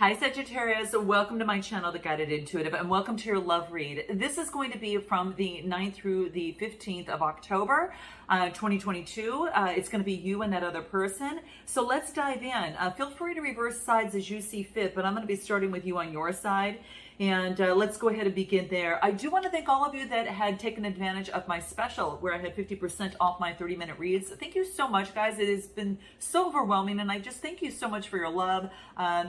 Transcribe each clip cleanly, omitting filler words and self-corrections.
Hi Sagittarius, welcome to my channel, The Guided Intuitive, and welcome to your love read. This is going to be from the 9th through the 15th of October, 2022. It's going to be you and that other person. So let's dive in. Feel free to reverse sides as you see fit, but I'm going to be starting with you on your side. And let's go ahead and begin there. I do want to thank all of you that had taken advantage of my special where I had 50% off my 30-minute reads. Thank you so much, guys. It has been so overwhelming, and I just thank you so much for your love.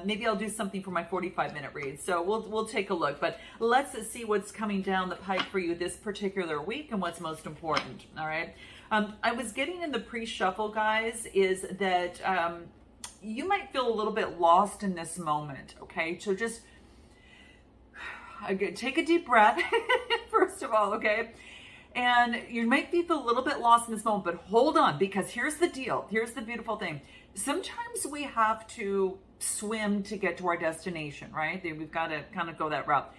Maybe I'll do something for my 45-minute read. So we'll take a look. But let's see what's coming down the pipe for you this particular week and what's most important. All right. I was getting in the pre-shuffle, guys, is that you might feel a little bit lost in this moment. Okay. So just take a deep breath, first of all, okay? And you might feel a little bit lost in this moment, but hold on, because here's the deal. Here's the beautiful thing. Sometimes we have to swim to get to our destination, right? We've got to kind of go that route.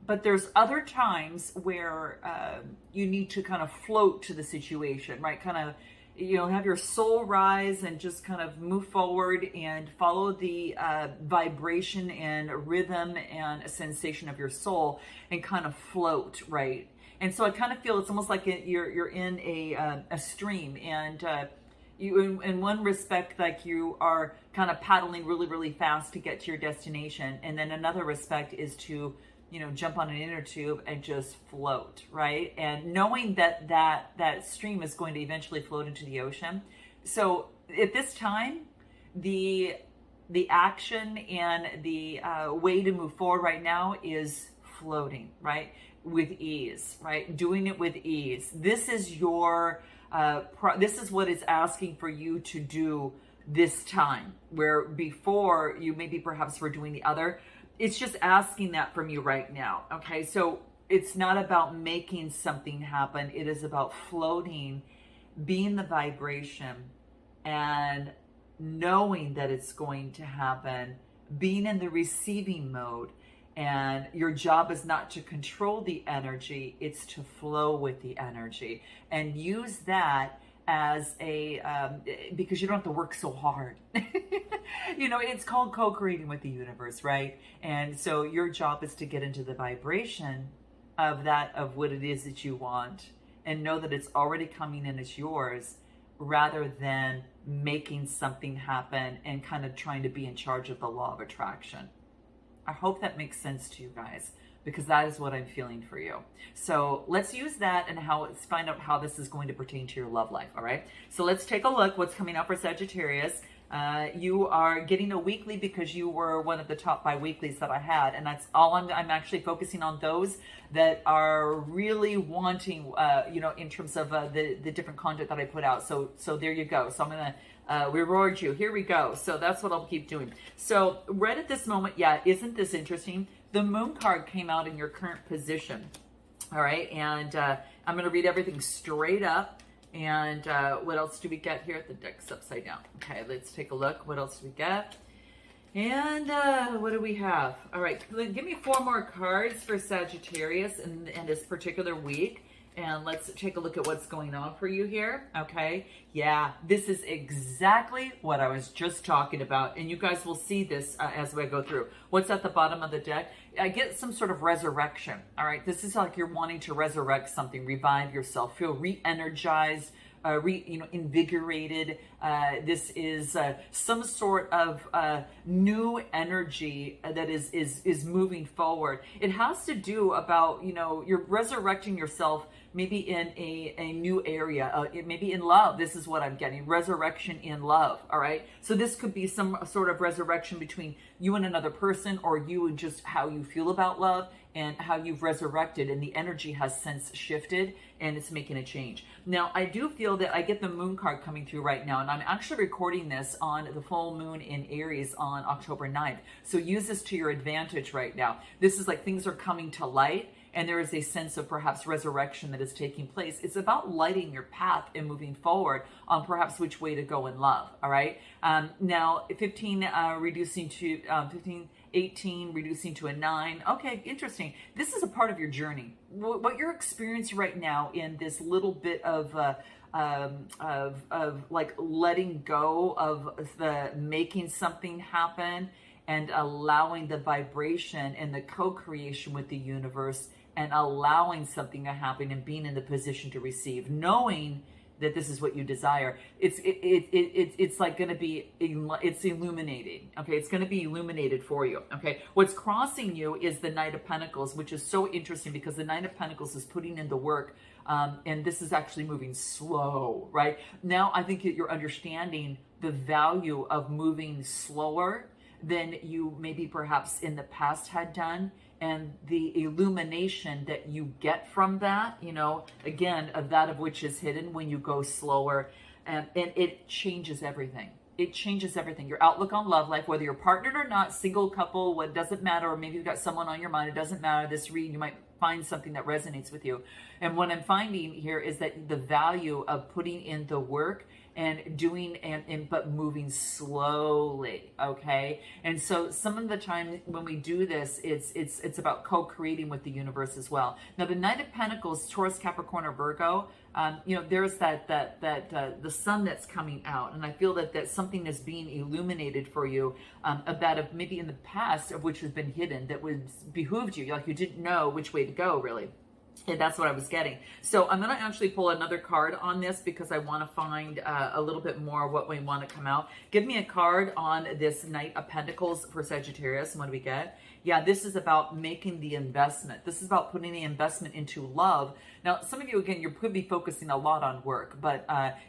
But there's other times where you need to kind of float to the situation, right? Kind of, have your soul rise and just kind of move forward and follow the vibration and rhythm and sensation of your soul and kind of float, right? And so I kind of feel it's almost like you're in a stream, and you, in one respect, like you are kind of paddling really, really fast to get to your destination. And then another respect is to jump on an inner tube and just float, right? And knowing that stream is going to eventually float into the ocean. So at this time, the action and the way to move forward right now is floating, right? With ease, right? Doing it with ease. This is your, this is what it's asking for you to do this time, where before you maybe perhaps were doing the other. It's just asking that from you right now. Okay. So it's not about making something happen. It is about floating, being the vibration and knowing that it's going to happen, being in the receiving mode. And your job is not to control the energy. It's to flow with the energy and use that as because you don't have to work so hard. It's called co-creating with the universe, right? And so your job is to get into the vibration of what it is that you want and know that it's already coming and it's yours, rather than making something happen and kind of trying to be in charge of the law of attraction. I hope that makes sense to you guys, because that is what I'm feeling for you. So let's use that and find out how this is going to pertain to your love life. All right. So let's take a look what's coming up for Sagittarius. You are getting a weekly because you were one of the top 5 weeklies that I had. And that's all I'm actually focusing on those that are really wanting, in terms of the different content that I put out. So there you go. So I'm going to reward you. Here we go. So that's what I'll keep doing. So right at this moment, yeah, isn't this interesting? The moon card came out in your current position. All right. And I'm going to read everything straight up. And what else do we get here? The deck's upside down. Okay, let's take a look. What else do we get? And what do we have? All right, give me 4 more cards for Sagittarius in this particular week. And let's take a look at what's going on for you here. Okay. Yeah, this is exactly what I was just talking about. And you guys will see this as we go through. What's at the bottom of the deck? I get some sort of resurrection. All right. This is like you're wanting to resurrect something, revive yourself, feel re-energized, invigorated. This is some sort of new energy that is moving forward. It has to do about, you're resurrecting yourself maybe in a new area, maybe in love. This is what I'm getting, resurrection in love. All right. So this could be some sort of resurrection between you and another person, or you and just how you feel about love and how you've resurrected, and the energy has since shifted and it's making a change. Now, I do feel that I get the moon card coming through right now, and I'm actually recording this on the full moon in Aries on October 9th. So use this to your advantage right now. This is like things are coming to light, and there is a sense of perhaps resurrection that is taking place. It's about lighting your path and moving forward on perhaps which way to go in love. All right. Now 15 reducing to 18 reducing to a 9. Okay, interesting. This is a part of your journey. What you're experiencing right now in this little bit of like letting go of the making something happen and allowing the vibration and the co-creation with the universe and allowing something to happen and being in the position to receive, knowing that this is what you desire. It's like going to be, it's illuminating. Okay. It's going to be illuminated for you. Okay. What's crossing you is the Knight of Pentacles, which is so interesting because the Knight of Pentacles is putting in the work. And this is actually moving slow, right? Now, I think that you're understanding the value of moving slower than you maybe perhaps in the past had done. And the illumination that you get from that, you know, again, of that of which is hidden when you go slower, and it changes everything. It changes everything. Your outlook on love life, whether you're partnered or not, single couple, what doesn't matter, or maybe you've got someone on your mind, it doesn't matter. This read, you might find something that resonates with you. And what I'm finding here is that the value of putting in the work and doing but moving slowly, okay? And so some of the time when we do this, it's about co-creating with the universe as well. Now the Knight of Pentacles, Taurus, Capricorn, or Virgo, you know, there's the sun that's coming out, and I feel that something is being illuminated for you, of that of maybe in the past of which has been hidden, that was behooved you, like you didn't know which way to go really. And that's what I was getting. So I'm going to actually pull another card on this because I want to find a little bit more what we want to come out. Give me a card on this Knight of Pentacles for Sagittarius. And what do we get? Yeah, this is about making the investment. This is about putting the investment into love. Now, some of you, again, you could be focusing a lot on work, but,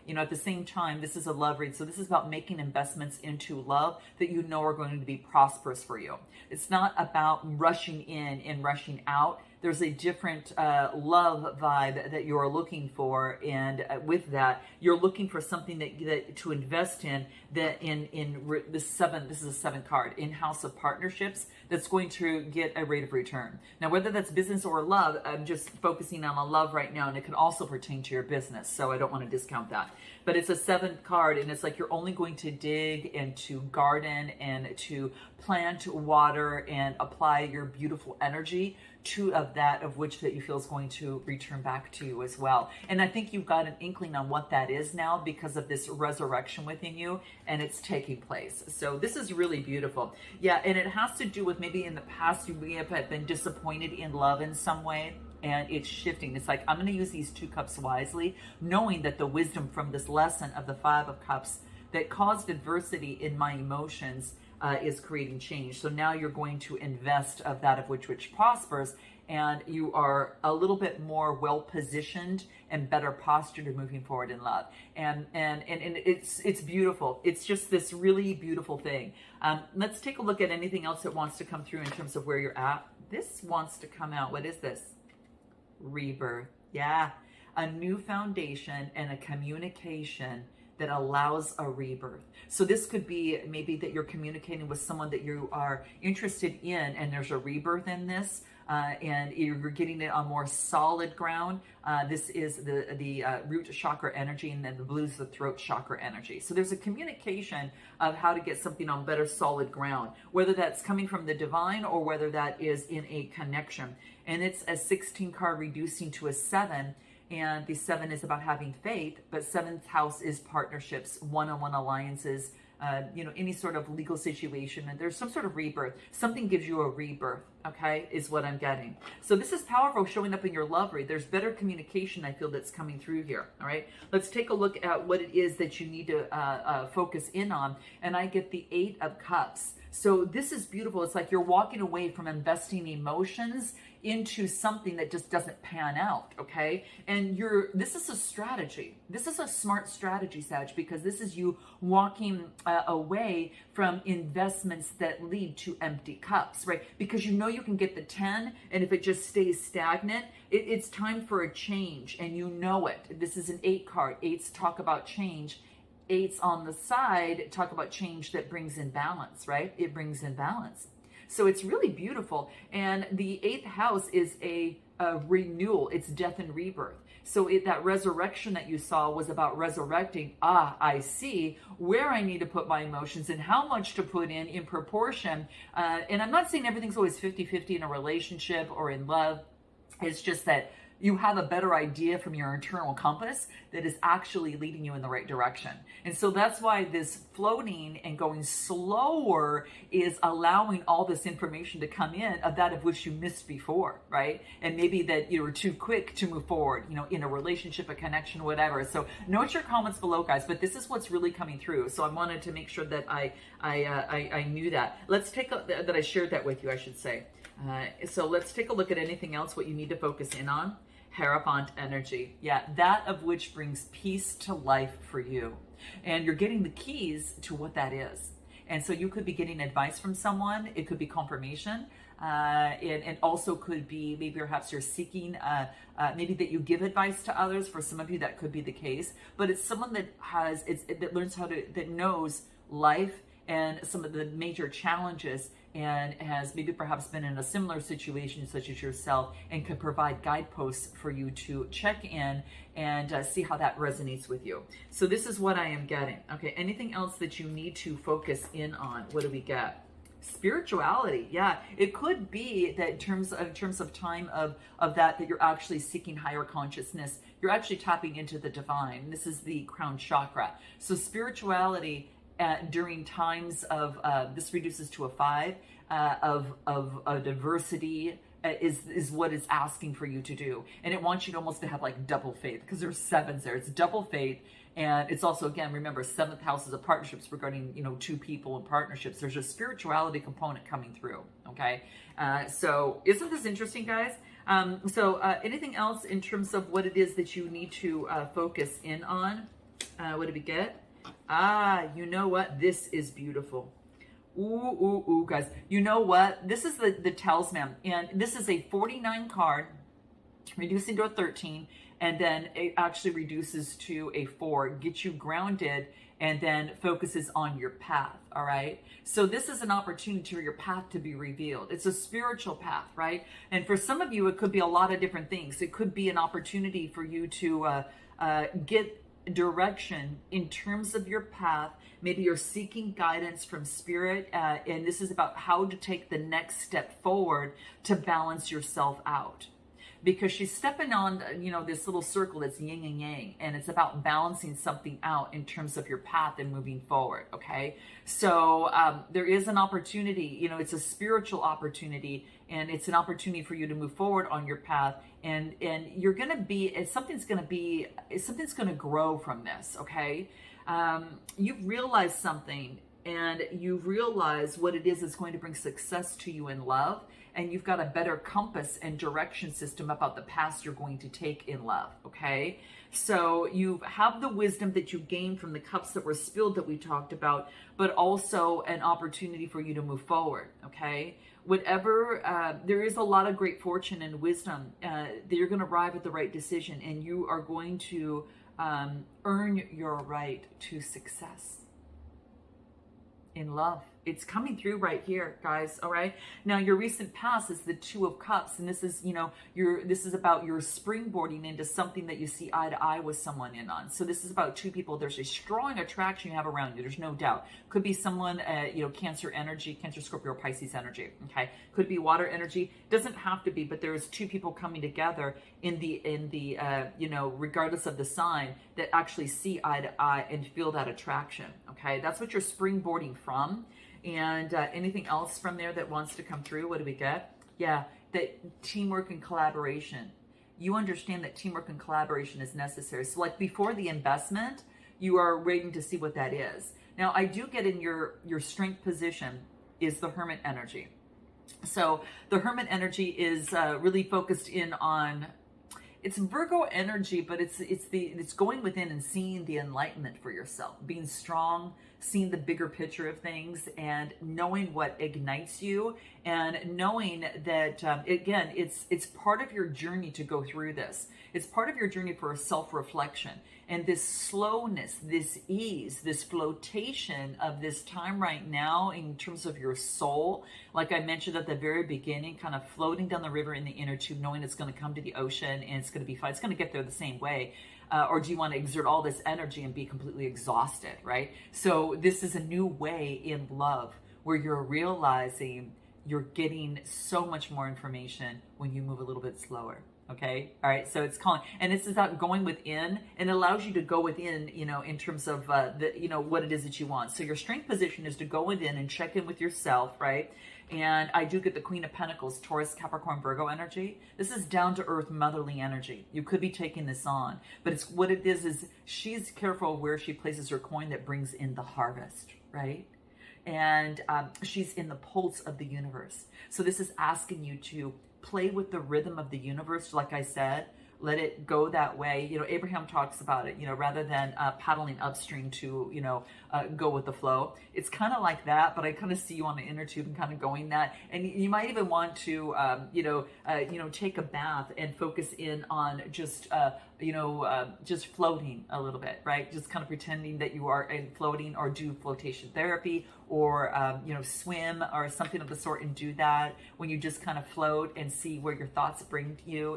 you know, at the same time, this is a love read. So this is about making investments into love that you know are going to be prosperous for you. It's not about rushing in and rushing out. There's a different love vibe that you're looking for, and with that, you're looking for something that to invest in. That in the seven, this is a 7 card in House of Partnerships. That's going to get a rate of return. Now, whether that's business or love, I'm just focusing on a love right now, and it can also pertain to your business. So I don't want to discount that. But it's a 7th card, and it's like you're only going to dig and to garden and to plant, water, and apply your beautiful energy to of that of which that you feel is going to return back to you as well. And I think you've got an inkling on what that is now because of this resurrection within you, and it's taking place. So this is really beautiful. Yeah, and it has to do with maybe in the past you may have been disappointed in love in some way, and it's shifting. It's like, I'm going to use these 2 cups wisely, knowing that the wisdom from this lesson of the 5 of Cups that caused adversity in my emotions is creating change. So now you're going to invest of that of which prospers, and you are a little bit more well positioned and better postured to moving forward in love. And it's beautiful. It's just this really beautiful thing. Let's take a look at anything else that wants to come through in terms of where you're at. This wants to come out. What is this? Rebirth. Yeah, a new foundation and a communication that allows a rebirth. So this could be maybe that you're communicating with someone that you are interested in, and there's a rebirth in this, and you're getting it on more solid ground. This is the root chakra energy, and then the blue is the throat chakra energy. So there's a communication of how to get something on better solid ground, whether that's coming from the divine or whether that is in a connection. And it's a 16 card reducing to a 7. And the 7 is about having faith, but 7th house is partnerships, one-on-one alliances, you know, any sort of legal situation, and there's some sort of rebirth. Something gives you a rebirth, okay, is what I'm getting. So this is powerful showing up in your love read. There's better communication, I feel, that's coming through here, all right? Let's take a look at what it is that you need to focus in on, and I get the 8 of Cups. So this is beautiful. It's like you're walking away from investing emotions into something that just doesn't pan out, okay? And this is a strategy. This is a smart strategy, Sag, because this is you walking away from investments that lead to empty cups, right? Because you know you can get the 10, and if it just stays stagnant, it's time for a change, and you know it. This is an 8 card. 8s talk about change. 8s on the side talk about change that brings in balance, right? It brings in balance. So it's really beautiful. And the 8th house is a renewal. It's death and rebirth. So that resurrection that you saw was about resurrecting. I see where I need to put my emotions and how much to put in proportion. And I'm not saying everything's always 50-50 in a relationship or in love. It's just that You have a better idea from your internal compass that is actually leading you in the right direction. And so that's why this floating and going slower is allowing all this information to come in of that of which you missed before, right? And maybe that you were too quick to move forward, in a relationship, a connection, whatever. So note your comments below, guys, but this is what's really coming through. So I wanted to make sure that I knew that. Let's take that I shared that with you, I should say. So let's take a look at anything else, what you need to focus in on. Hierophant energy. Yeah, that of which brings peace to life for you. And you're getting the keys to what that is. And so you could be getting advice from someone. It could be confirmation. And also could be maybe perhaps you're seeking, maybe that you give advice to others. For some of you, that could be the case. But it's someone that that learns that knows life and some of the major challenges, and has maybe perhaps been in a similar situation such as yourself, and can provide guideposts for you to check in and see how that resonates with you. So this is what I am getting. Okay, anything else that you need to focus in on? What do we get? Spirituality. Yeah, it could be that in terms of time of that you're actually seeking higher consciousness. You're actually tapping into the divine. This is the crown chakra. So spirituality during times of this reduces to a 5 of diversity is what it's asking for you to do, and it wants you to almost to have like double faith, because there's 7s there. It's double faith, and it's also, again, remember, 7th house is a partnerships regarding two people and partnerships. There's a spirituality component coming through. Okay, so isn't this interesting, guys? Anything else in terms of what it is that you need to focus in on? What did we get? You know what? This is beautiful. Ooh, guys. You know what? This is the talisman. And this is a 49 card, reducing to a 13. And then it actually reduces to a 4. Gets you grounded and then focuses on your path. All right. So this is an opportunity for your path to be revealed. It's a spiritual path, right? And for some of you, it could be a lot of different things. It could be an opportunity for you to get direction in terms of your path. Maybe you're seeking guidance from spirit, and this is about how to take the next step forward to balance yourself out, because she's stepping on this little circle that's yin and yang, and it's about balancing something out in terms of your path and moving forward. Okay, so there is an opportunity, it's a spiritual opportunity, and it's an opportunity for you to move forward on your path, and you're going to be, something's going to grow from this. Okay, you've realized something, and you've realized what it is that's going to bring success to you in love, and you've got a better compass and direction system about the path you're going to take in love. Okay, so you have the wisdom that you gained from the cups that were spilled that we talked about, but also an opportunity for you to move forward. Okay, whatever, there is a lot of great fortune and wisdom that you're going to arrive at the right decision, and you are going to earn your right to success in love. It's coming through right here, guys. All right. Now, your recent past is the 2 of Cups, and this is, this is about your springboarding into something that you see eye to eye with someone in on. So this is about 2 people. There's a strong attraction you have around you. There's no doubt. Could be someone, Cancer energy, Cancer, Scorpio, Pisces energy. Okay. Could be water energy. Doesn't have to be, but there's 2 people coming together in the regardless of the sign, that actually see eye to eye and feel that attraction. Okay. That's what you're springboarding from. And anything else from there that wants to come through? What do we get? Yeah, that teamwork and collaboration. You understand that teamwork and collaboration is necessary. So like before the investment, you are waiting to see what that is. Now, I do get in your strength position is the Hermit energy. So the Hermit energy is really focused in on, it's Virgo energy, but it's going within and seeing the enlightenment for yourself, being strong, seeing the bigger picture of things, and knowing what ignites you, and knowing that again, it's part of your journey to go through this. It's part of your journey for a self-reflection, and this slowness, this ease, this flotation of this time right now in terms of your soul, like I mentioned at the very beginning, kind of floating down the river in the inner tube, knowing it's going to come to the ocean and it's going to be fine. It's going to get there the same way. Or do you want to exert all this energy and be completely exhausted, right? So this is a new way in love where you're realizing you're getting so much more information when you move a little bit slower. Okay. All right. So it's calling, and this is about going within, and it allows you to go within, in terms of what it is that you want. So your strength position is to go within and check in with yourself, right? And I do get the Queen of Pentacles, Taurus, Capricorn, Virgo energy. This is down to earth, motherly energy. You could be taking this on, but it's what it is she's careful where she places her coin that brings in the harvest, right? And she's in the pulse of the universe. So this is asking you to play with the rhythm of the universe. Like I said, let it go that way. Abraham talks about it, rather than paddling upstream to, go with the flow. It's kind of like that, but I kind of see you on the inner tube and kind of going that. And you might even want to, take a bath and focus in on just, just floating a little bit, right? Just kind of pretending that you are in floating, or do flotation therapy, or, swim or something of the sort, and do that when you just kind of float and see where your thoughts bring you,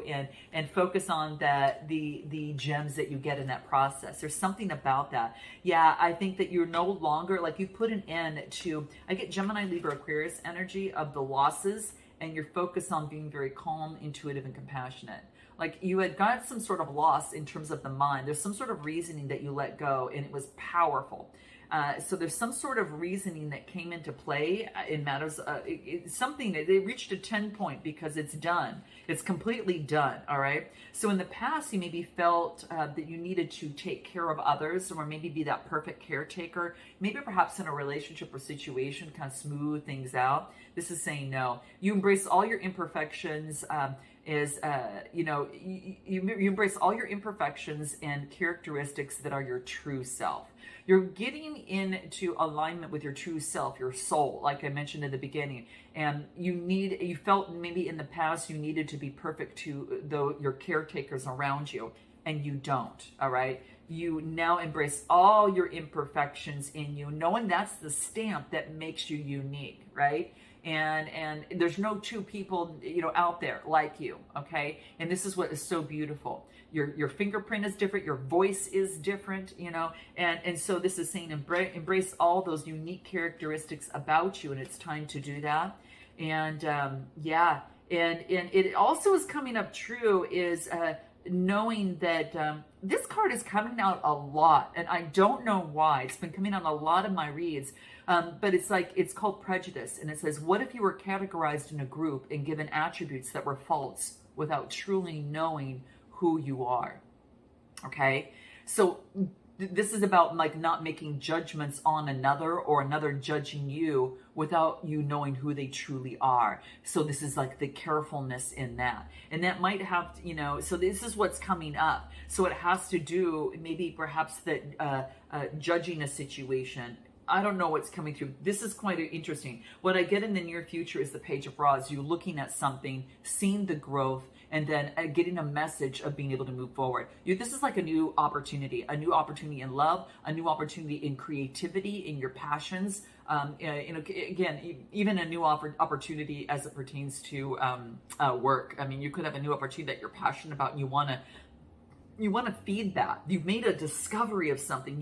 and focus on the gems that you get in that process. There's something about that. Yeah, I think that you're no longer, like, you put an end to, I get Gemini, Libra, Aquarius energy of the losses, and you're focused on being very calm, intuitive, and compassionate. Like, you had got some sort of loss in terms of the mind. There's some sort of reasoning that you let go, and it was powerful. So there's some sort of reasoning that came into play in matters. It's something that they reached a 10 point because it's done. It's completely done. All right. So in the past, you maybe felt that you needed to take care of others, or maybe be that perfect caretaker. Maybe perhaps in a relationship or situation, kind of smooth things out. This is saying no. You embrace all your imperfections. You embrace all your imperfections and characteristics that are your true self. You're getting into alignment with your true self, your soul, like I mentioned in the beginning. And you felt maybe in the past you needed to be perfect to your caretakers around you, and you don't. All right. You now embrace all your imperfections in you, knowing that's the stamp that makes you unique, right? And there's no two people, out there like you, okay? And this is what is so beautiful. Your fingerprint is different, your voice is different, and so this is saying embrace all those unique characteristics about you, and it's time to do that. And and it also is coming up true is knowing that this card is coming out a lot, and I don't know why. It's been coming out a lot of my reads, but it's called prejudice, and it says, what if you were categorized in a group and given attributes that were false without truly knowing who you are? Okay, so this is about like not making judgments on another, or another judging you without you knowing who they truly are. So this is like the carefulness in that. And that might have, so this is what's coming up. So it has to do maybe perhaps that judging a situation. I don't know what's coming through. This is quite interesting. What I get in the near future is the Page of Rods. You looking at something, seeing the growth, and then getting a message of being able to move forward. This is like a new opportunity in love, a new opportunity in creativity, in your passions. Again, even a new opportunity as it pertains to work. I mean, you could have a new opportunity that you're passionate about, and you want to feed that. You've made a discovery of something,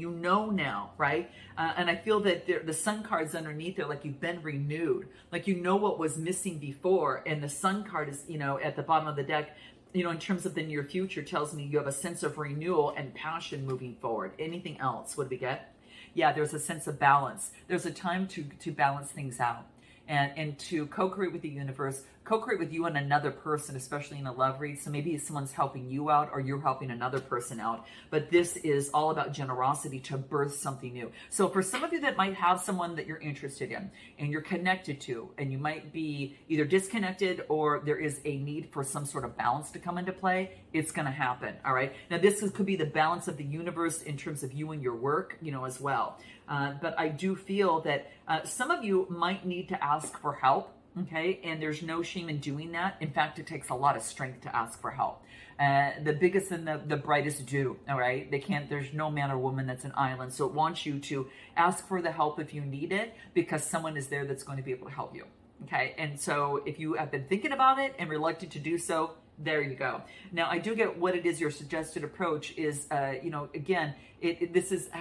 now, right? And I feel that the sun card's underneath there, like you've been renewed, like what was missing before. And the sun card is, at the bottom of the deck, in terms of the near future, tells me you have a sense of renewal and passion moving forward. Anything else? What do we get? Yeah, there's a sense of balance. There's a time to balance things out. And to co-create with the universe, co-create with you and another person, especially in a love read. So maybe someone's helping you out, or you're helping another person out. But this is all about generosity to birth something new. So for some of you that might have someone that you're interested in and you're connected to, and you might be either disconnected or there is a need for some sort of balance to come into play, it's going to happen. All right. Now could be the balance of the universe in terms of you and your work, as well. But I do feel that some of you might need to ask for help. Okay, and there's no shame in doing that. In fact, it takes a lot of strength to ask for help. The biggest and the brightest do, all right? There's no man or woman that's an island. So it wants you to ask for the help if you need it, because someone is there that's going to be able to help you. Okay, and so if you have been thinking about it and reluctant to do so, there you go. Now, I do get what it is your suggested approach is, again,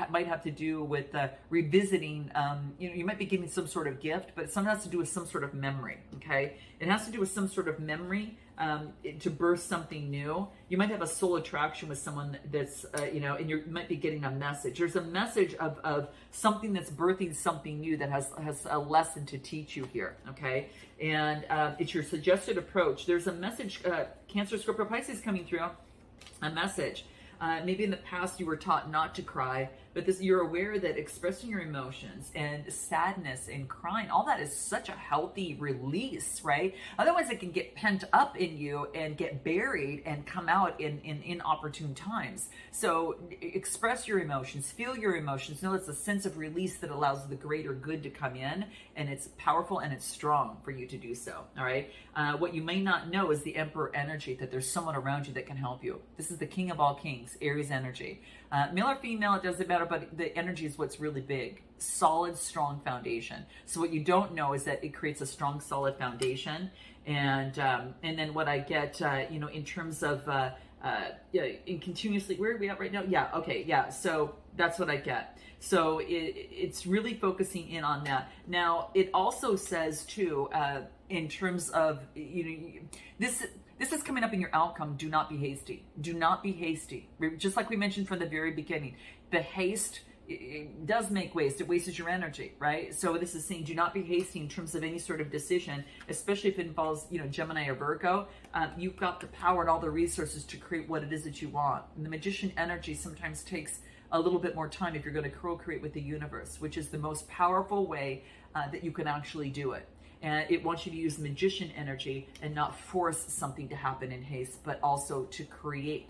might have to do with revisiting, you might be getting some sort of gift, but it sometimes has to do with some sort of memory, okay? It has to do with some sort of memory to birth something new. You might have a soul attraction with someone that's, and you might be getting a message. There's a message of something that's birthing something new that has a lesson to teach you here, okay? And it's your suggested approach. There's a message, Cancer, Scorpio, Pisces coming through, a message. Maybe in the past you were taught not to cry, but you're aware that expressing your emotions and sadness and crying, all that is such a healthy release, right? Otherwise it can get pent up in you and get buried and come out in inopportune times. So express your emotions, feel your emotions. Know it's a sense of release that allows the greater good to come in, and it's powerful and it's strong for you to do so, all right? What you may not know is the Emperor energy, that there's someone around you that can help you. This is the King of all kings, Aries energy. Male or female, it doesn't matter, but the energy is what's really big. Solid, strong foundation. So what you don't know is that it creates a strong, solid foundation. And then what I get, in terms of, in continuously, where are we at right now? Yeah, okay, yeah. So that's what I get. So it's really focusing in on that. Now, it also says too, in terms of, this is coming up in your outcome. Do not be hasty. Do not be hasty. Just like we mentioned from the very beginning, the haste, it does make waste. It wastes your energy, right? So this is saying do not be hasty in terms of any sort of decision, especially if it involves, Gemini or Virgo. You've got the power and all the resources to create what it is that you want. And the Magician energy sometimes takes a little bit more time if you're going to co-create with the universe, which is the most powerful way that you can actually do it. And it wants you to use Magician energy and not force something to happen in haste, but also to create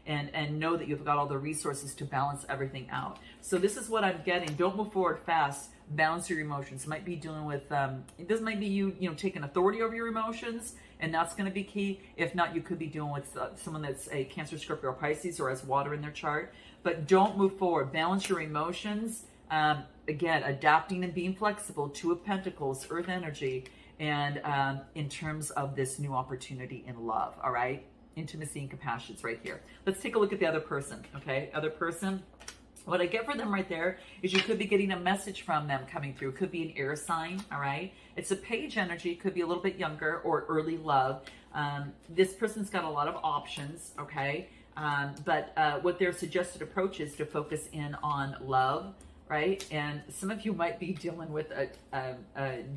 and know that you've got all the resources to balance everything out. So this is what I'm getting. Don't move forward fast. Balance your emotions. Might be dealing with, this might be you taking authority over your emotions, and that's going to be key. If not, you could be dealing with someone that's a Cancer, Scorpio, or Pisces, or has water in their chart. But don't move forward. Balance your emotions. Again, adapting and being flexible. Two of Pentacles, Earth energy, and in terms of this new opportunity in love, all right? Intimacy and compassion is right here. Let's take a look at the other person, okay? Other person. What I get for them right there is you could be getting a message from them coming through. It could be an air sign, all right? It's a page energy. It could be a little bit younger or early love. This person's got a lot of options, okay? But what their suggested approach is to focus in on love, right? And some of you might be dealing with a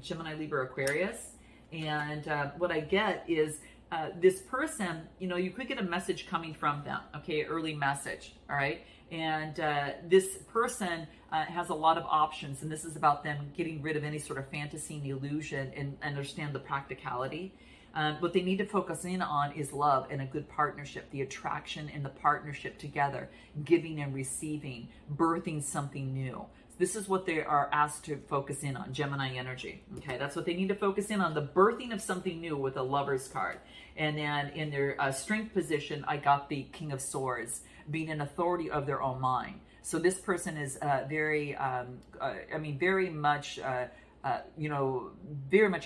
Gemini, Libra, Aquarius. And what I get is this person, you could get a message coming from them, okay? Early message, all right? And this person has a lot of options, and this is about them getting rid of any sort of fantasy and illusion and understand the practicality. What they need to focus in on is love and a good partnership, the attraction and the partnership together, giving and receiving, birthing something new. This is what they are asked to focus in on, Gemini energy. Okay, that's what they need to focus in on, the birthing of something new with a Lover's card. And then in their strength position, I got the King of Swords, being an authority of their own mind. So this person is very much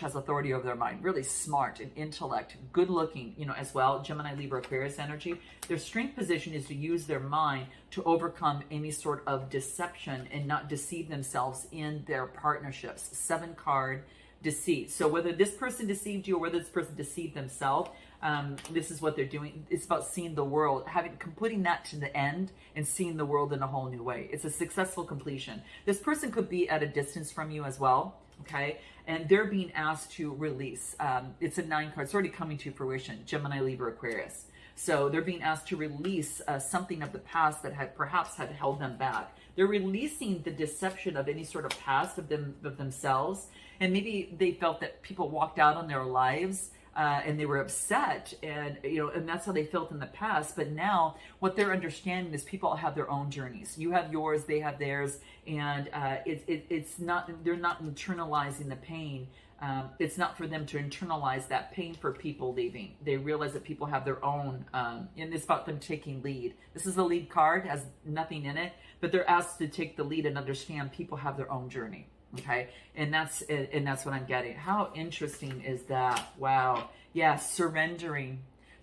has authority over their mind, really smart and intellect, good looking, as well. Gemini, Libra, Aquarius energy. Their strength position is to use their mind to overcome any sort of deception and not deceive themselves in their partnerships. 7 card deceit. So whether this person deceived you or whether this person deceived themselves, this is what they're doing. It's about seeing the world, putting that to the end and seeing the world in a whole new way. It's a successful completion. This person could be at a distance from you as well. Okay, and they're being asked to release. It's a 9 card. It's already coming to fruition. Gemini, Libra, Aquarius. So they're being asked to release something of the past that had perhaps had held them back. They're releasing the deception of any sort of past of themselves, and maybe they felt that people walked out on their lives. And they were upset, and that's how they felt in the past. But now, what they're understanding is people have their own journeys. You have yours, they have theirs, and it's not. They're not internalizing the pain. It's not for them to internalize that pain for people leaving. They realize that people have their own, and it's about them taking lead. This is the lead card, has nothing in it, but they're asked to take the lead and understand people have their own journey. Okay, and that's what I'm getting. How interesting is that? Wow. Yeah, surrendering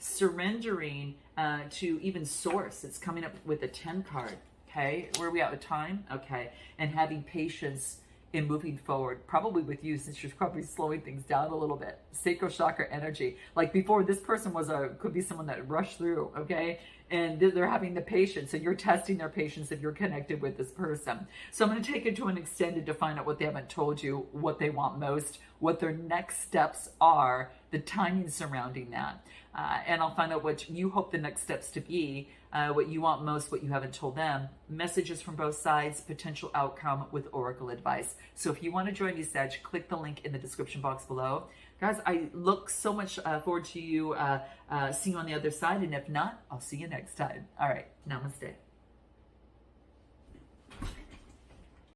to even source. It's coming up with a 10 card. Okay, where are we at with time? Okay, and having patience in moving forward, probably with you, since you're probably slowing things down a little bit. Sacral chakra energy. Like before, this person could be someone that rushed through, okay? And they're having the patience, and you're testing their patience if you're connected with this person. So I'm going to take it to an extended to find out what they haven't told you, what they want most, what their next steps are, the timing surrounding that. And I'll find out what you hope the next steps to be, what you want most, what you haven't told them. Messages from both sides, potential outcome with oracle advice. So if you want to join me, Sag, click the link in the description box below. Guys, I look so much forward to you seeing you on the other side. And if not, I'll see you next time. All right. Namaste.